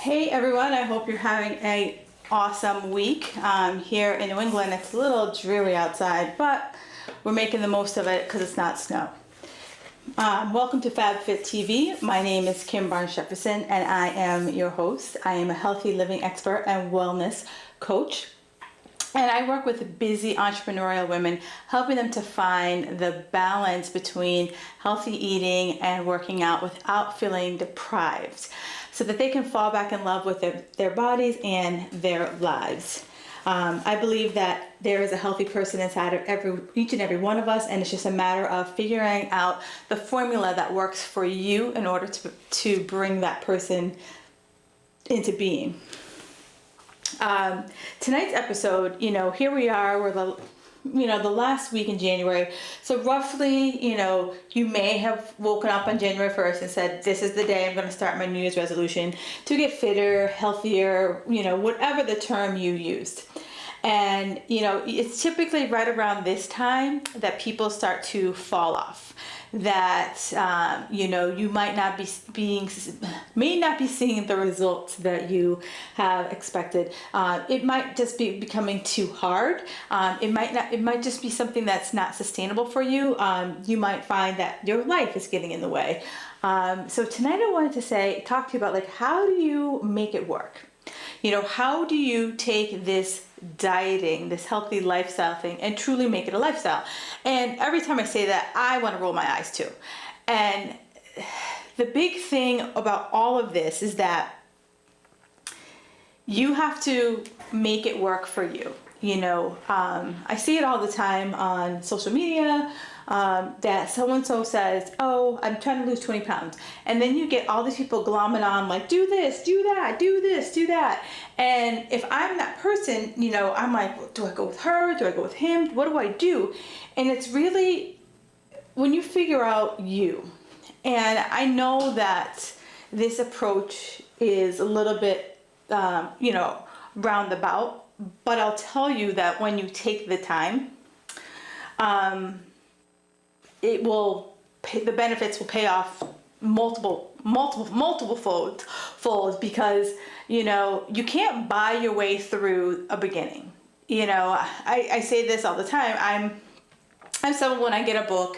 Hey everyone, I hope you're having an awesome week. Here in New England, it's a little dreary outside, but we're making the most of it because it's not snow. Welcome to FabFit TV. My name is Kim Barnes-Jefferson and I am your host. I am a healthy living expert and wellness coach. And I work with busy entrepreneurial women, helping them to find the balance between healthy eating and working out without feeling deprived, so that they can fall back in love with their bodies and their lives. I believe that there is a healthy person inside of each and every one of us, and it's just a matter of figuring out the formula that works for you in order to bring that person into being. Tonight's episode, here we are, we're the last week in January. So roughly, you may have woken up on January 1st and said, this is the day I'm going to start my New Year's resolution to get fitter, healthier, whatever the term you used. And, it's typically right around this time that people start to fall off. That, you may not be seeing the results that you have expected. It might just be becoming too hard. It might just be something that's not sustainable for you. You might find that your life is getting in the way. So tonight I wanted to talk to you about how do you make it work? How do you take this dieting, this healthy lifestyle thing, and truly make it a lifestyle? And every time I say that, I want to roll my eyes too. And the big thing about all of this is that you have to make it work for you. I see it all the time on social media. That so-and-so says, oh, I'm trying to lose 20 pounds. And then you get all these people glomming on do this, do that, do this, do that. And if I'm that person, I'm like, do I go with her? Do I go with him? What do I do? And it's really when you figure out you. And I know that this approach is a little bit, roundabout, but I'll tell you that when you take the time, the benefits will pay off multiple folds, because you can't buy your way through a beginning. I say this all the time. I'm someone, when I get a book,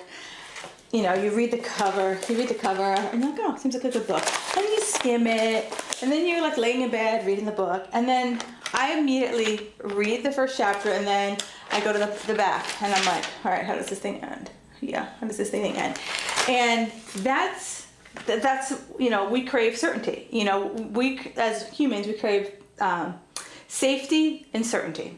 you read the cover, and you're like, oh, seems like a good book, and you skim it, and then you're laying in bed reading the book, and then I immediately read the first chapter, and then I go to the back, and I'm like, all right, how does this thing end? How does this thing end? And that's we crave certainty. We as humans, we crave safety and certainty.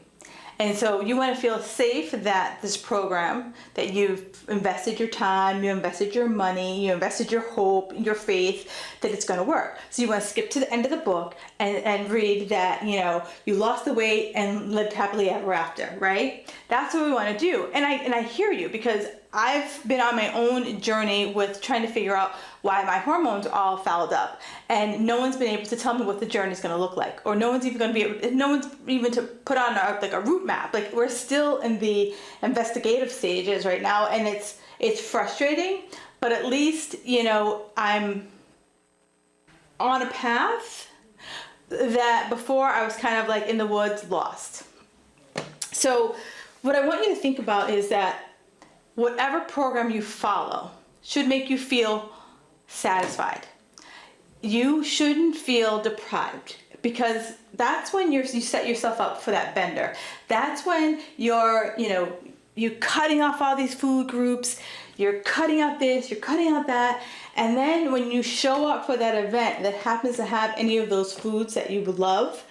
And so you want to feel safe that this program, that you've invested your time, you invested your money, you invested your hope, your faith, that it's going to work. So you want to skip to the end of the book and read that, you lost the weight and lived happily ever after, right? That's what we want to do. And I hear you, because I've been on my own journey with trying to figure out why my hormones are all fouled up, and no one's been able to tell me what the journey is going to look like, or no one's even to put on a route map. We're still in the investigative stages right now, and it's frustrating, but at least I'm on a path that before I was kind of in the woods, lost. So what I want you to think about is that whatever program you follow should make you feel satisfied. You shouldn't feel deprived, because that's when you set yourself up for that bender. That's when you're cutting off all these food groups, you're cutting out this, you're cutting out that, and then when you show up for that event that happens to have any of those foods that you love,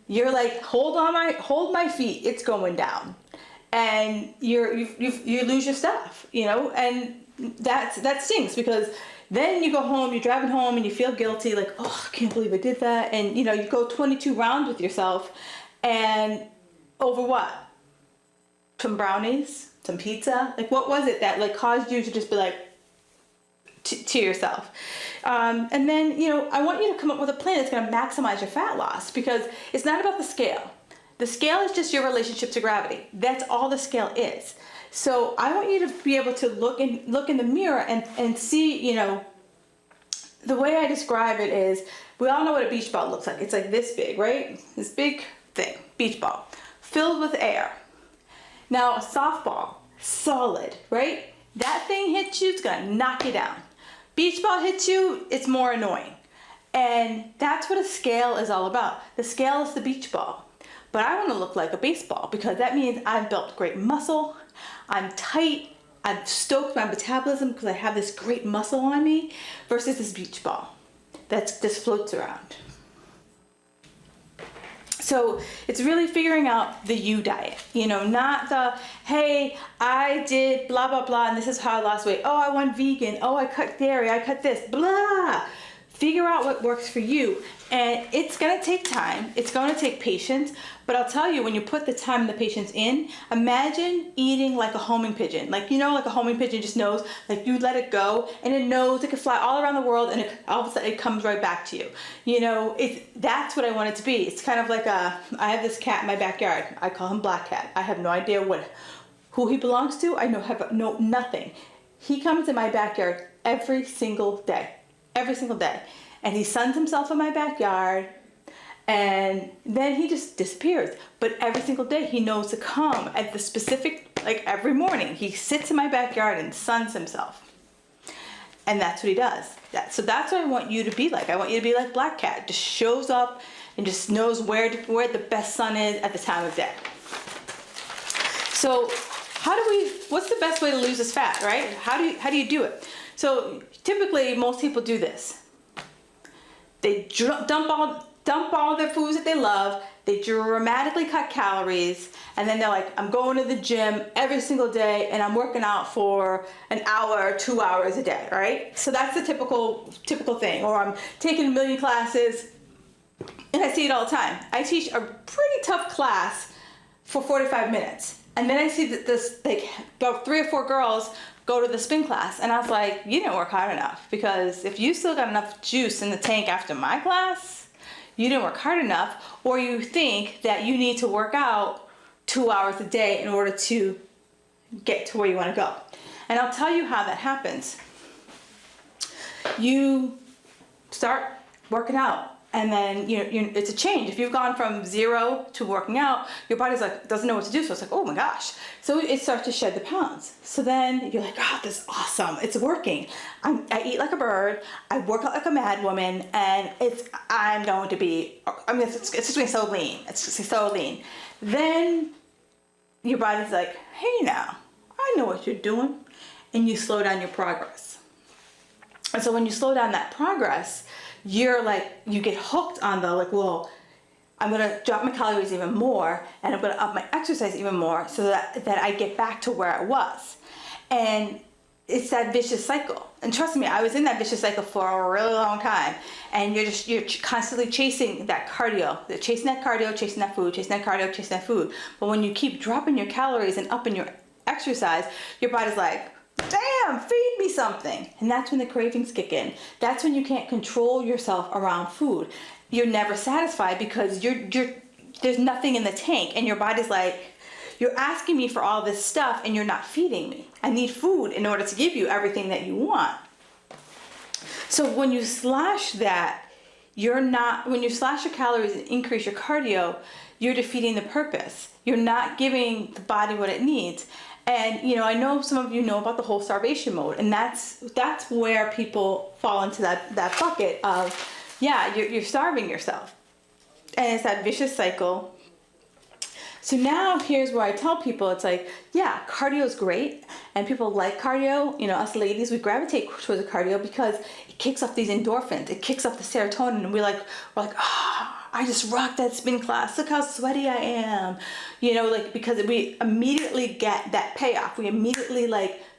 you're like, hold my feet, it's going down. And you lose your stuff, and that stinks, because then you go home, you're driving home, and you feel guilty, oh, I can't believe I did that. And you go 22 rounds with yourself, and over what? Some brownies, some pizza. What was it that caused you to just be to yourself? And then I want you to come up with a plan that's going to maximize your fat loss, because it's not about the scale. The scale is just your relationship to gravity. That's all the scale is. So I want you to be able to look in the mirror and see, the way I describe it is, we all know what a beach ball looks like. It's like this big, right? This big thing, beach ball, filled with air. Now a softball, solid, right? That thing hits you, it's gonna knock you down. Beach ball hits you, it's more annoying. And that's what a scale is all about. The scale is the beach ball. But I want to look like a baseball because that means I've built great muscle, I'm tight, I've stoked my metabolism because I have this great muscle on me, versus this beach ball that just floats around. So it's really figuring out the you diet, you know, not the, hey, I did blah, blah, blah, and this is how I lost weight. Oh, I went vegan. Oh, I cut dairy. I cut this, blah. Figure out what works for you. And it's going to take time. It's going to take patience. But I'll tell you, when you put the time and the patience in, imagine eating like a homing pigeon. Like, you know, like a homing pigeon just knows, like you let it go and it knows it can fly all around the world and all of a sudden it comes right back to you. You know, that's what I want it to be. It's kind of like I have this cat in my backyard. I call him Black Cat. I have no idea who he belongs to. I know nothing. He comes in my backyard every single day. Every single day. And he suns himself in my backyard and then he just disappears. But every single day he knows to come at the specific, like every morning, he sits in my backyard and suns himself. And that's what he does. So that's what I want you to be like. I want you to be like Black Cat. Just shows up and just knows where the best sun is at the time of day. So what's the best way to lose this fat, right? How do you do it? So typically, most people do this. They dump all their foods that they love, they dramatically cut calories, and then they're like, I'm going to the gym every single day, and I'm working out for an hour, 2 hours a day, right? So that's the typical thing. Or I'm taking a million classes, and I see it all the time. I teach a pretty tough class for 45 minutes, and then I see that this, like, about 3 or 4 girls go to the spin class, and I was like, you didn't work hard enough, because if you still got enough juice in the tank after my class, you didn't work hard enough, or you think that you need to work out 2 hours a day in order to get to where you want to go. And I'll tell you how that happens. You start working out, and then it's a change. If you've gone from 0 to working out, your body's like, doesn't know what to do. So it's like, oh my gosh. So it starts to shed the pounds. So then you're like, oh, this is awesome. It's working. I eat like a bird. I work out like a mad woman, and I'm going to be, it's just going to be so lean. It's just so lean. Then your body's like, hey now, I know what you're doing. And you slow down your progress. And so when you slow down that progress, you're like, you get hooked on the like, well, I'm gonna drop my calories even more, and I'm gonna up my exercise even more, so that I get back to where I was. And it's that vicious cycle. And trust me, I was in that vicious cycle for a really long time. And you're constantly chasing that cardio, chasing that food, chasing that cardio, chasing that food. But when you keep dropping your calories and upping your exercise, your body's like, damn, feed me something. And that's when the cravings kick in. That's when you can't control yourself around food. You're never satisfied because there's nothing in the tank, and your body's like, you're asking me for all this stuff and you're not feeding me. I need food in order to give you everything that you want. So when you slash that, when you slash your calories and increase your cardio, you're defeating the purpose. You're not giving the body what it needs. And I know some of you know about the whole starvation mode, and that's where people fall into that bucket of, yeah, you're starving yourself. And it's that vicious cycle. So now here's where I tell people, it's like, yeah, cardio is great, and people like cardio. Us ladies, we gravitate towards the cardio because it kicks off these endorphins, it kicks off the serotonin, and we're like, I just rocked that spin class. Look how sweaty I am. Because we immediately get that payoff. We immediately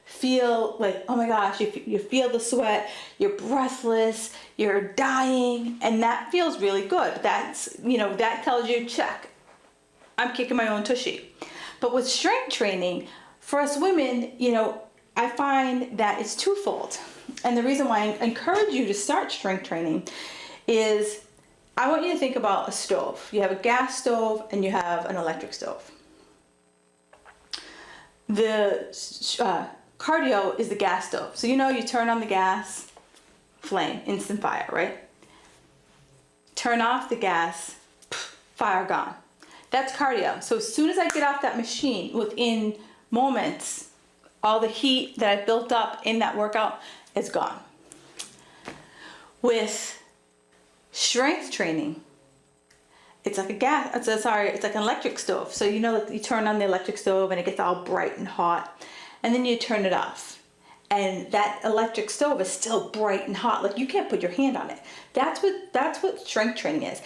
feel like, oh my gosh, you feel the sweat, you're breathless, you're dying, and that feels really good. That's, that tells you, check, I'm kicking my own tushy. But with strength training, for us women, I find that it's twofold. And the reason why I encourage you to start strength training is, I want you to think about a stove. You have a gas stove and you have an electric stove. The cardio is the gas stove. So you turn on the gas, flame, instant fire, right? Turn off the gas, fire gone. That's cardio. So as soon as I get off that machine, within moments, all the heat that I built up in that workout is gone. With strength training, it's like it's like an electric stove. So you know that you turn on the electric stove and it gets all bright and hot, and then you turn it off. And that electric stove is still bright and hot. Like you can't put your hand on it. That's what strength training is.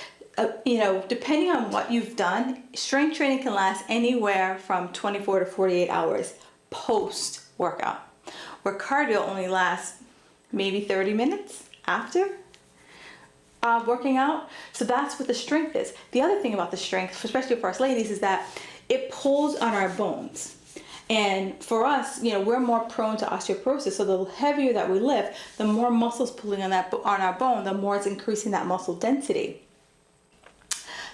You know, depending on what you've done, strength training can last anywhere from 24 to 48 hours post workout, where cardio only lasts maybe 30 minutes after working out. So that's what the strength is. The other thing about the strength, especially for us ladies, is that it pulls on our bones. And for us, you know, we're more prone to osteoporosis. So the heavier that we lift, the more muscles pulling on our bone, the more it's increasing that muscle density.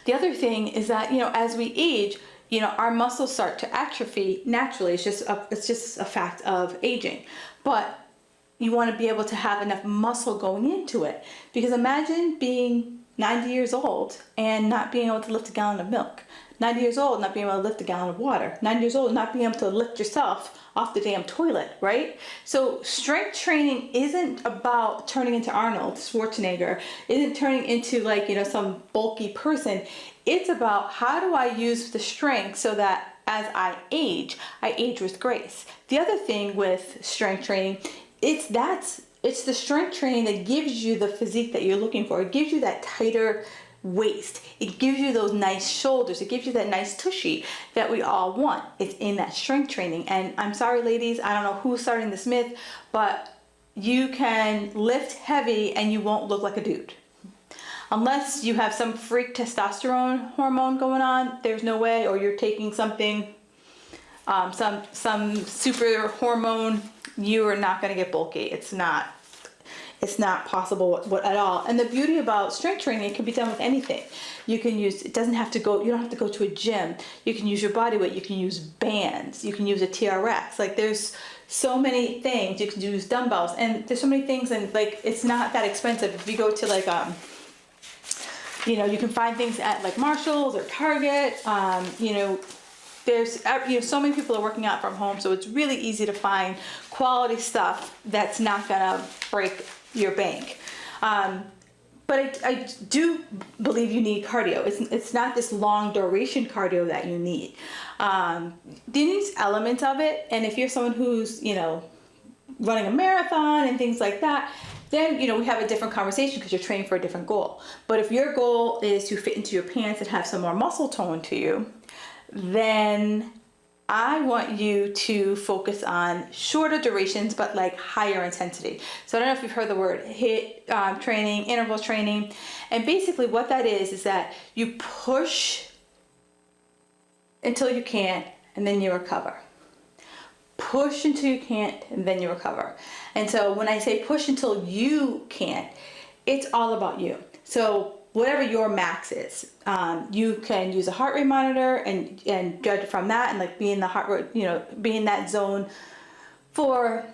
The other thing is that, you know, as we age, you know, our muscles start to atrophy naturally. It's just a fact of aging. But you want to be able to have enough muscle going into it, because imagine being 90 years old and not being able to lift a gallon of milk. 90 years old, not being able to lift a gallon of water. 90 years old, not being able to lift yourself off the damn toilet, right? So strength training isn't about turning into Arnold Schwarzenegger, isn't turning into like, you know, some bulky person. It's about how do I use the strength so that as I age with grace. The other thing with strength training, it's the strength training that gives you the physique that you're looking for. It gives you that tighter waist. It gives you those nice shoulders. It gives you that nice tushy that we all want. It's in that strength training. And I'm sorry, ladies, I don't know who's starting this myth, but you can lift heavy and you won't look like a dude. Unless you have some freak testosterone hormone going on, there's no way, or you're taking something, some super hormone, you are not going to get bulky. It's not possible at all. And the beauty about strength training, it can be done with anything. You can use, you don't have to go to a gym. You can use your body weight. You can use bands. You can use a TRX. Like there's so many things. You can use dumbbells, and there's so many things, and like it's not that expensive. If you go to like you know, you can find things at like Marshall's or Target. You know, there's so many people are working out from home, so it's really easy to find quality stuff that's not gonna break your bank. But I do believe you need cardio. It's not this long duration cardio that you need. There needs elements of it, and if you're someone who's, you know, running a marathon and things like that, then, you know, we have a different conversation because you're training for a different goal. But if your goal is to fit into your pants and have some more muscle tone to you, then I want you to focus on shorter durations, but like higher intensity. So I don't know if you've heard the word HIIT training, interval training. And basically what that is that you push until you can't, and then you recover. Push until you can't, and then you recover. And so when I say push until you can't, it's all about you. So whatever your max is, you can use a heart rate monitor and judge from that, and like be in the heart rate, you know, be in that zone for,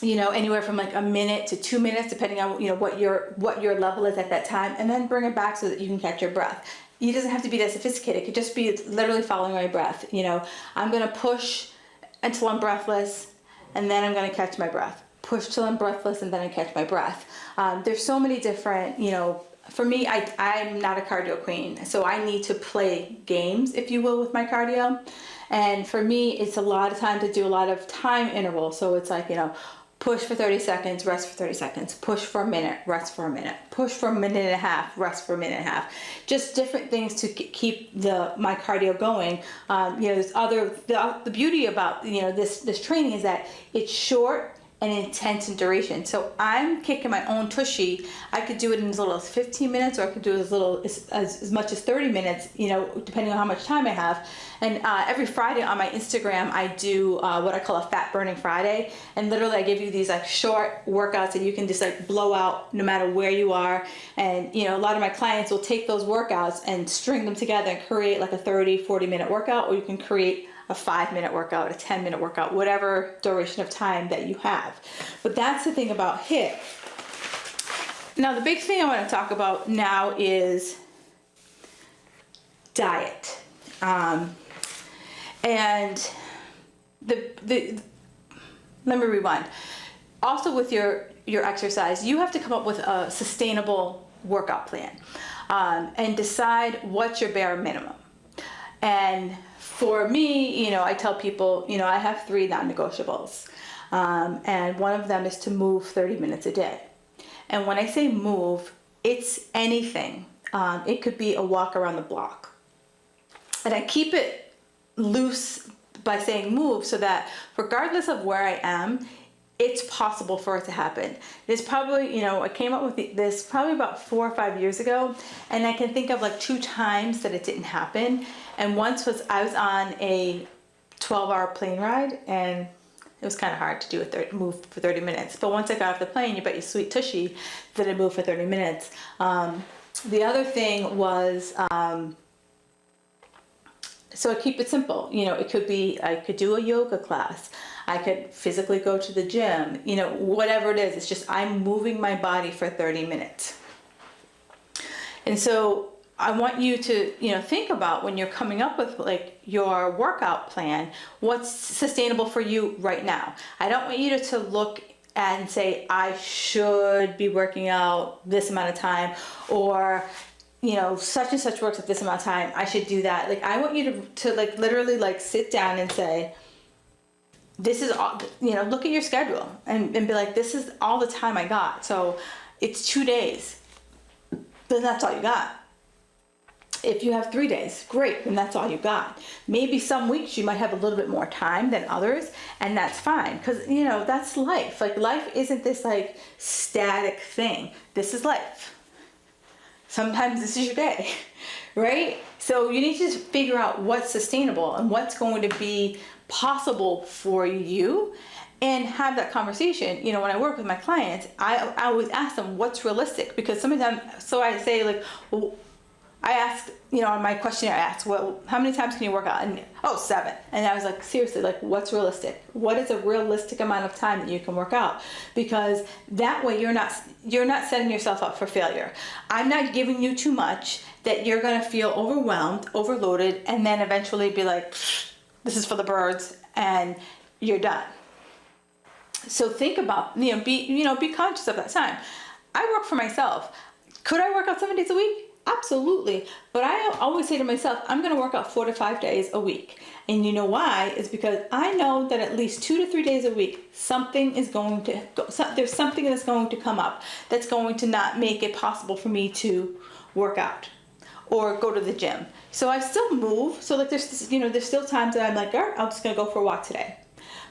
you know, anywhere from like a minute to 2 minutes, depending on, you know, what your level is at that time, and then bring it back so that you can catch your breath. It doesn't have to be that sophisticated. It could just be literally following my breath. You know, I'm gonna push until I'm breathless, and then I'm gonna catch my breath. Push till I'm breathless, and then I catch my breath. There's so many different, you know, for me, I'm not a cardio queen, so I need to play games, if you will, with my cardio. And for me, it's a lot of time to do a lot of time intervals. So it's like, you know, push for 30 seconds, rest for 30 seconds, push for a minute, rest for a minute, push for a minute and a half, rest for a minute and a half. Just different things to keep my cardio going. You know, the beauty about, you know, this training is that it's short and intense in duration. So I'm kicking my own tushy. I could do it in as little as 15 minutes, or I could do it as much as 30 minutes, you know, depending on how much time I have. And every Friday on my Instagram, I do what I call a fat burning Friday. And literally I give you these like short workouts that you can just like blow out no matter where you are. And, you know, a lot of my clients will take those workouts and string them together and create like a 30-40 minute workout, or you can create a 5-minute workout, a 10-minute workout, whatever duration of time that you have. But that's the thing about HIIT. Now, the big thing I want to talk about now is diet. And let me rewind. Also with your exercise, you have to come up with a sustainable workout plan, and decide what's your bare minimum. And for me, I tell people, I have 3 non-negotiables. And one of them is to move 30 minutes a day. And when I say move, it's anything. It could be a walk around the block. And I keep it loose by saying move, so that regardless of where I am, it's possible for it to happen. There's probably, I came up with this probably about 4 or 5 years ago, and I can think of like 2 times that it didn't happen. And once was I was on a 12-hour plane ride, and it was kind of hard to do move for 30 minutes. But once I got off the plane, you bet your sweet tushy that I moved for 30 minutes. The other thing was, so I keep it simple. It could be, I could do a yoga class. I could physically go to the gym, whatever it is. It's just I'm moving my body for 30 minutes. And so I want you to, think about when you're coming up with like your workout plan, what's sustainable for you right now. I don't want you to look and say, I should be working out this amount of time, or such and such works at this amount of time, I should do that. Like, I want you to like literally like sit down and say, this is all, look at your schedule and be like, this is all the time I got. So it's 2 days, then that's all you got. If you have 3 days, great, then that's all you got. Maybe some weeks you might have a little bit more time than others, and that's fine, because that's life. Like, life isn't this like static thing. This is life. Sometimes this is your day, right? So you need to just figure out what's sustainable and what's going to be possible for you, and have that conversation. When I work with my clients, I always ask them what's realistic, because sometimes, so I say like, well, I asked, on my questionnaire, I asked, well, how many times can you work out? And 7. And I was like, seriously, like, what's realistic? What is a realistic amount of time that you can work out? Because that way you're not setting yourself up for failure. I'm not giving you too much that you're going to feel overwhelmed, overloaded, and then eventually be like, this is for the birds, and you're done. So think about, be conscious of that time. I work for myself. Could I work out 7 days a week? Absolutely. But I always say to myself, I'm going to work out 4 to 5 days a week. And you know why? It's because I know that at least 2 to 3 days a week, something is going to go, there's something that's going to come up that's going to not make it possible for me to work out or go to the gym. So I still move. So like there's still times that I'm like, all right, I'm just going to go for a walk today.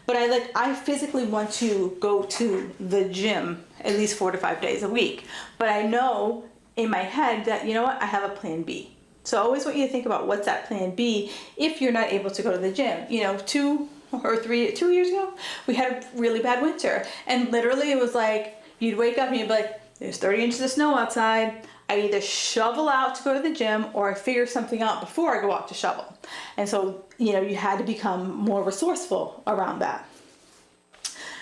But I physically want to go to the gym at least 4 to 5 days a week. But I know in my head that, I have a plan B. So I always want you to think about what's that plan B if you're not able to go to the gym. 2 years ago, we had a really bad winter. And literally it was like, you'd wake up and you'd be like, there's 30 inches of snow outside. I either shovel out to go to the gym, or I figure something out before I go out to shovel. And so, you had to become more resourceful around that.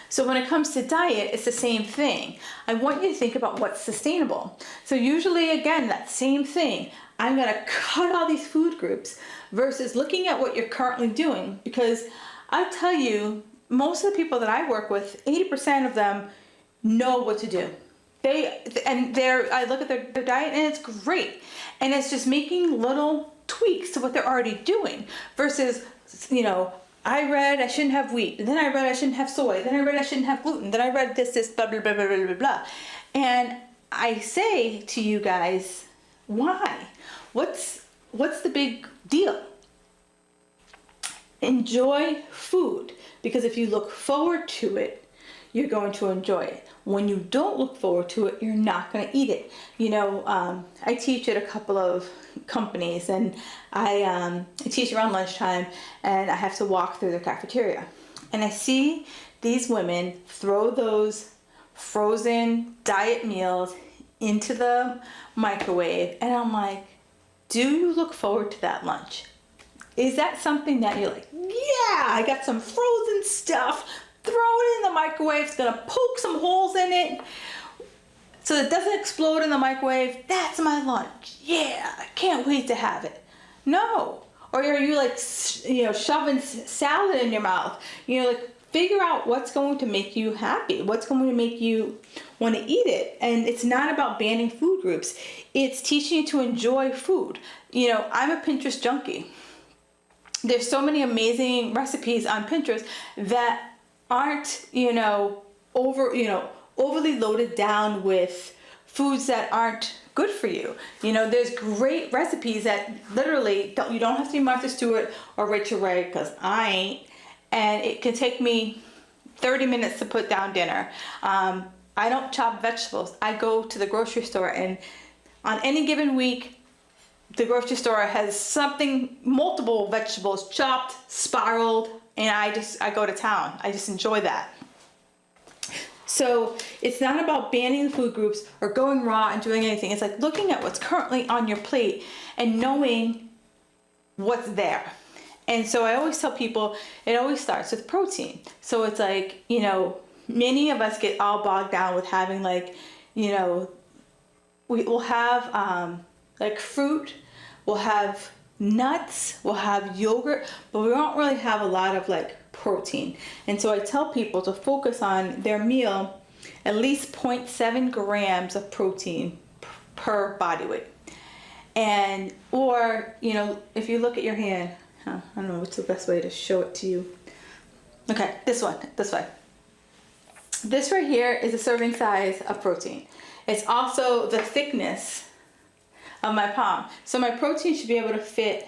So when it comes to diet, it's the same thing. I want you to think about what's sustainable. So usually, again, that same thing. I'm going to cut all these food groups versus looking at what you're currently doing. Because I'll tell you, most of the people that I work with, 80% of them know what to do. I look at their diet and it's great. And it's just making little tweaks to what they're already doing versus, I read I shouldn't have wheat, and then I read I shouldn't have soy, then I read I shouldn't have gluten, then I read this, blah, blah, blah, blah, blah, blah, blah. And I say to you guys, why? What's the big deal? Enjoy food, because if you look forward to it, you're going to enjoy it. When you don't look forward to it, you're not going to eat it. I teach at a couple of companies, and I teach around lunchtime, and I have to walk through the cafeteria. And I see these women throw those frozen diet meals into the microwave, and I'm like, do you look forward to that lunch? Is that something that you're like, yeah, I got some frozen stuff, throw it in the microwave, it's gonna poke some holes in it. so it doesn't explode in the microwave. That's my lunch. Yeah, I can't wait to have it. No. Or are you like, shoving salad in your mouth? Like, figure out what's going to make you happy. What's going to make you want to eat it. And it's not about banning food groups. It's teaching you to enjoy food. I'm a Pinterest junkie. There's so many amazing recipes on Pinterest that aren't, overly loaded down with foods that aren't good for you. There's great recipes that literally you don't have to be Martha Stewart or Rachel Ray, because I ain't. And it can take me 30 minutes to put down dinner. I don't chop vegetables. I go to the grocery store, and on any given week, the grocery store has multiple vegetables chopped, spiraled, and I go to town. I just enjoy that. So it's not about banning the food groups or going raw and doing anything. It's like looking at what's currently on your plate and knowing what's there. And so I always tell people, it always starts with protein. So it's like, many of us get all bogged down with having we'll have fruit, we'll have nuts, we'll have yogurt, but we don't really have a lot of protein. And so I tell people to focus on their meal, at least 0.7 grams of protein per body weight. And, or, if you look at your hand, I don't know what's the best way to show it to you. Okay, this way. This right here is a serving size of protein. It's also the thickness of my palm. So my protein should be able to fit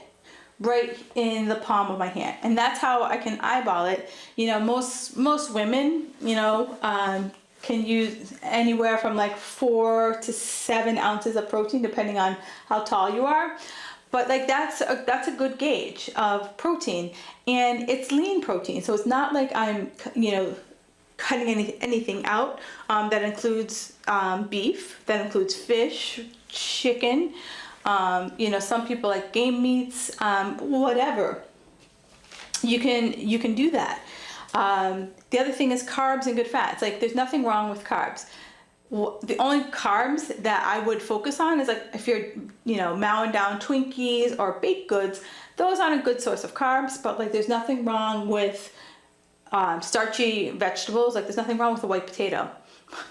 right in the palm of my hand. And that's how I can eyeball it. Most women, can use anywhere from 4 to 7 ounces of protein, depending on how tall you are. But that's a good gauge of protein, and it's lean protein. So it's not like I'm, cutting anything out. That includes beef, that includes fish, chicken. Some people like game meats, whatever. You can do that. The other thing is carbs and good fats. There's nothing wrong with carbs. The only carbs that I would focus on is if you're, mowing down Twinkies or baked goods, those aren't a good source of carbs, but there's nothing wrong with starchy vegetables. There's nothing wrong with a white potato.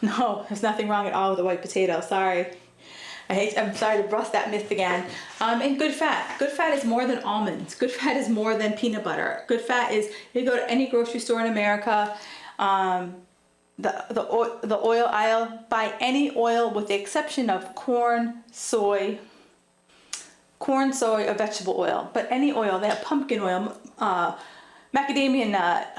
No, there's nothing wrong at all with a white potato. Sorry. I'm sorry to bust that myth again. And good fat. Good fat is more than almonds. Good fat is more than peanut butter. Good fat is, you go to any grocery store in America, the oil aisle, buy any oil with the exception of corn, soy, or vegetable oil. But any oil, they have pumpkin oil, macadamia nut,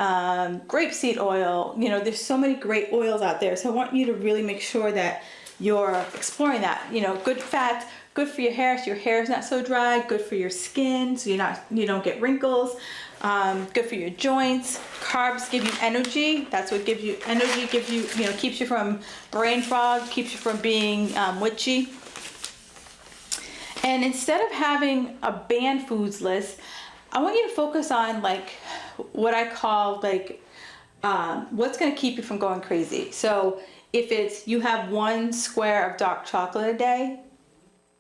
grapeseed oil. There's so many great oils out there. So I want you to really make sure that you're exploring that. Good fats, good for your hair, so your hair is not so dry. Good for your skin, so you don't get wrinkles. Good for your joints. Carbs give you energy. That's what gives you energy. Keeps you from brain fog. Keeps you from being witchy. And instead of having a banned foods list, I want you to focus on what I call what's going to keep you from going crazy. So if it's you have 1 square of dark chocolate a day,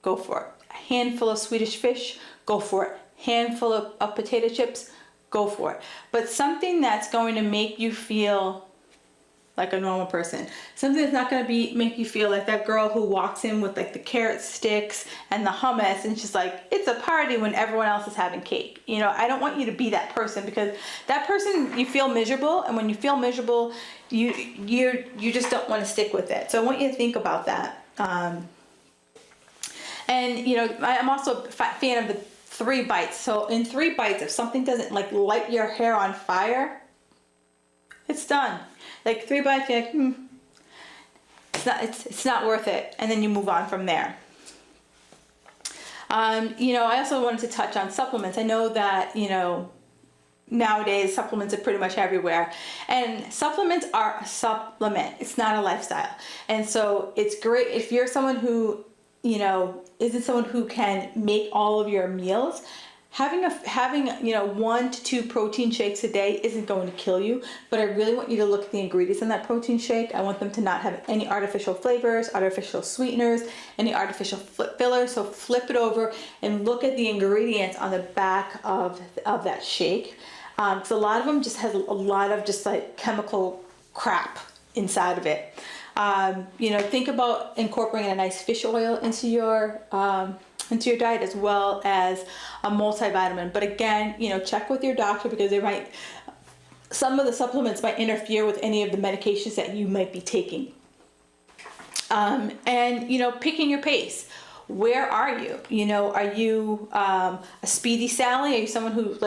go for it. A handful of Swedish fish, go for it. Handful of potato chips, go for it. But something that's going to make you feel like a normal person. Something that's not going to make you feel like that girl who walks in with the carrot sticks and the hummus, and she's it's a party when everyone else is having cake. I don't want you to be that person, because that person, you feel miserable, and when you feel miserable, you just don't want to stick with it. So I want you to think about that. And I'm also a fan of the 3 bites. So in 3 bites, if something doesn't light your hair on fire, it's done. 3 bites, you're it's not worth it, and then you move on from there. I also wanted to touch on supplements. I know that nowadays supplements are pretty much everywhere, and supplements are a supplement. It's not a lifestyle, and so it's great if you're someone who isn't someone who can make all of your meals. having 1 to 2 protein shakes a day isn't going to kill you, but I really want you to look at the ingredients in that protein shake. I want them to not have any artificial flavors, artificial sweeteners, any artificial fillers. So flip it over and look at the ingredients on the back of that shake. Because a lot of them just has a lot of just like chemical crap inside of it. Think about incorporating a nice fish oil into your diet, as well as a multivitamin. But again, check with your doctor, because some of the supplements might interfere with any of the medications that you might be taking. Picking your pace. Where are you? Are you a speedy Sally? Are you someone who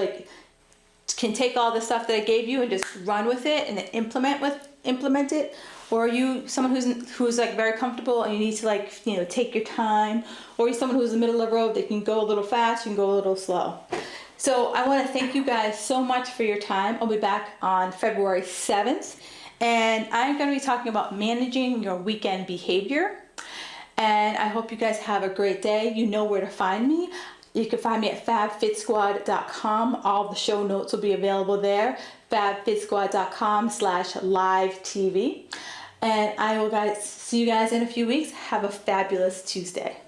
can take all the stuff that I gave you and just run with it and then implement it? Or are you someone who's very comfortable and you need to take your time? Or are you someone who's in the middle of the road that can go a little fast, you can go a little slow? So I want to thank you guys so much for your time. I'll be back on February 7th, and I'm going to be talking about managing your weekend behavior. And I hope you guys have a great day. You know where to find me. You can find me at fabfitsquad.com. All the show notes will be available there. fabfitsquad.com/live TV. And I will see you guys in a few weeks. Have a fabulous Tuesday.